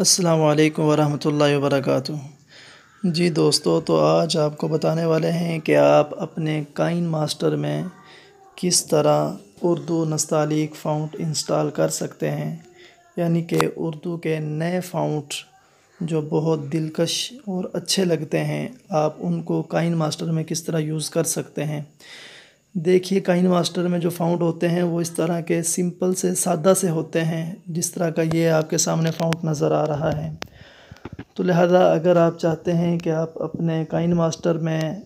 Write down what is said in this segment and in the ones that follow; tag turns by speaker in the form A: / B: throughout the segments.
A: अस्सलामु अलैकुम वरहमतुल्लाहि वबरकातुहू। जी दोस्तों, तो आज आपको बताने वाले हैं कि आप अपने काइन मास्टर में किस तरह उर्दू नस्तालीक फ़ॉन्ट इंस्टॉल कर सकते हैं। यानी कि उर्दू के नए फ़ॉन्ट जो बहुत दिलकश और अच्छे लगते हैं, आप उनको काइन मास्टर में किस तरह यूज़ कर सकते हैं। देखिए, काइन मास्टर में जो फ़ॉन्ट होते हैं वो इस तरह के सिंपल से सादा से होते हैं, जिस तरह का ये आपके सामने फ़ॉन्ट नज़र आ रहा है। तो लिहाजा अगर आप चाहते हैं कि आप अपने काइन मास्टर में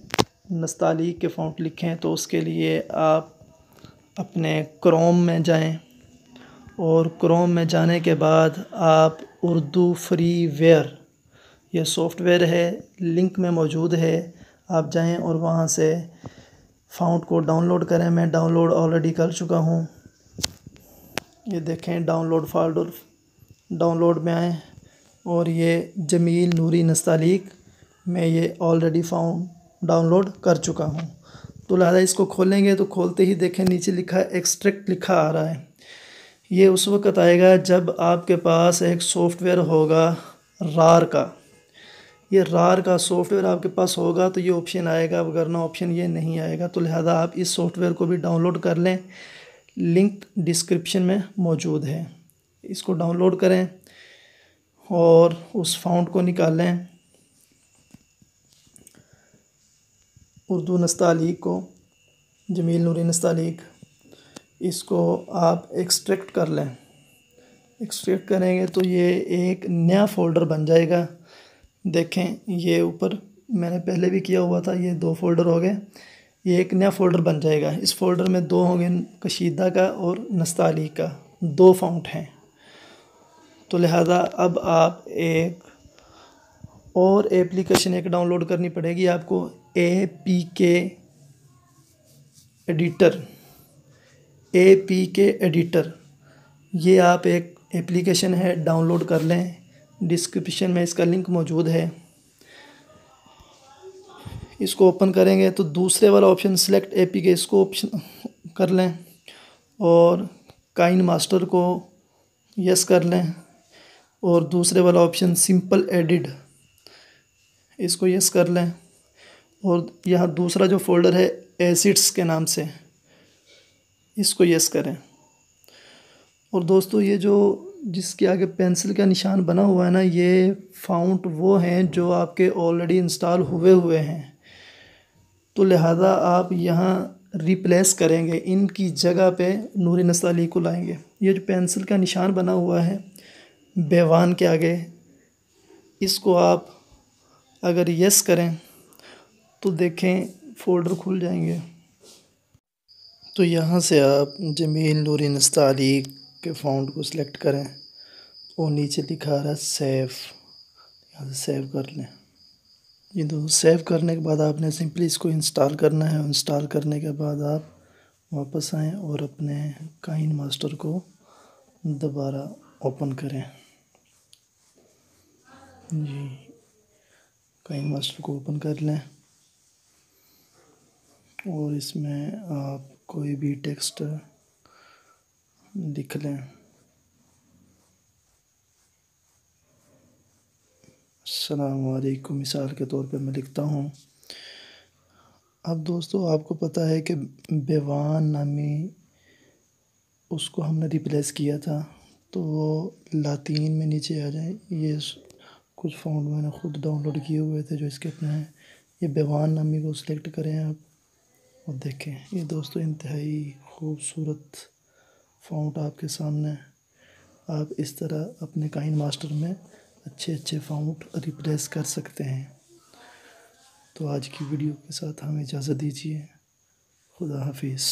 A: नस्तालीक के फ़ॉन्ट लिखें, तो उसके लिए आप अपने क्रोम में जाएं और क्रोम में जाने के बाद आप उर्दू फ्रीवेयर, ये सॉफ्टवेयर है, लिंक में मौजूद है, आप जाएं और वहाँ से फ़ॉन्ट को डाउनलोड करें। मैं डाउनलोड ऑलरेडी कर चुका हूँ। ये देखें, डाउनलोड फोल्डर, डाउनलोड में आएँ और ये जमील नूरी नस्तालीक, मैं ये ऑलरेडी फ़ॉन्ट डाउनलोड कर चुका हूँ। तो लिहाजा इसको खोलेंगे तो खोलते ही देखें नीचे लिखा है एक्सट्रैक्ट लिखा आ रहा है। ये उस वक्त आएगा जब आपके पास एक सॉफ्टवेयर होगा रार का। ये रार का सॉफ्टवेयर आपके पास होगा तो ये ऑप्शन आएगा, वरना ऑप्शन ये नहीं आएगा। तो लिहाजा आप इस सॉफ्टवेयर को भी डाउनलोड कर लें, लिंक डिस्क्रिप्शन में मौजूद है। इसको डाउनलोड करें और उस फ़ॉन्ट को निकालें, उर्दू नस्तालीक को, जमील नूरी नस्तालीक, इसको आप एक्सट्रैक्ट कर लें। एक्सट्रैक्ट करेंगे तो ये एक नया फ़ोल्डर बन जाएगा। देखें, ये ऊपर मैंने पहले भी किया हुआ था, ये 2 फ़ोल्डर हो गए, ये एक नया फ़ोल्डर बन जाएगा। इस फ़ोल्डर में 2 होंगे, कशीदा का और नस्तालीक का, 2 फ़ॉन्ट हैं। तो लिहाजा अब आप एक और एप्लीकेशन एक डाउनलोड करनी पड़ेगी आपको, APK एडिटर। APK एडिटर, ये आप एक एप्लीकेशन है, डाउनलोड कर लें, डिस्क्रिप्शन में इसका लिंक मौजूद है। इसको ओपन करेंगे तो दूसरे वाला ऑप्शन सिलेक्ट APK, इसको ऑप्शन कर लें और काइन मास्टर को यस कर लें और दूसरे वाला ऑप्शन सिंपल एडिट, इसको यस कर लें और यहाँ दूसरा जो फ़ोल्डर है एसिड्स के नाम से, इसको यस करें। और दोस्तों, ये जो जिसके आगे पेंसिल का निशान बना हुआ है ना, ये फ़ॉन्ट वो हैं जो आपके ऑलरेडी इंस्टॉल हुए हैं। तो लिहाजा आप यहाँ रिप्लेस करेंगे, इनकी जगह पे नूरी नस्तालीक को लाएंगे। ये जो पेंसिल का निशान बना हुआ है बेवान के आगे, इसको आप अगर यस करें तो देखें फ़ोल्डर खुल जाएंगे। तो यहाँ से आप जमील नूरी नस्तालीक के फ़ॉन्ट को सिलेक्ट करें और नीचे लिखा रहा है सेव, यहाँ से सेव कर लें। ये दो सेव करने के बाद आपने सिंपली इसको इंस्टॉल करना है। इंस्टॉल करने के बाद आप वापस आएँ और अपने काइन मास्टर को दोबारा ओपन करें। जी, काइन मास्टर को ओपन कर लें और इसमें आप कोई भी टेक्स्ट लिख लें। अस्सलामु अलैकुम मिसाल के तौर पे मैं लिखता हूँ। अब दोस्तों, आपको पता है कि बेवान नामी, उसको हमने रिप्लेस किया था, तो वो लातीन में नीचे आ जाए। ये कुछ फ़ॉन्ट मैंने ख़ुद डाउनलोड किए हुए थे जो इसके अपने हैं। ये बेवान नामी को सिलेक्ट करें आप और देखें, ये दोस्तों इंतहाई खूबसूरत फ़ॉन्ट आपके सामने। आप इस तरह अपने काइन मास्टर में अच्छे फ़ॉन्ट रिप्लेस कर सकते हैं। तो आज की वीडियो के साथ हमें इजाज़त दीजिए। खुदा हाफिज़।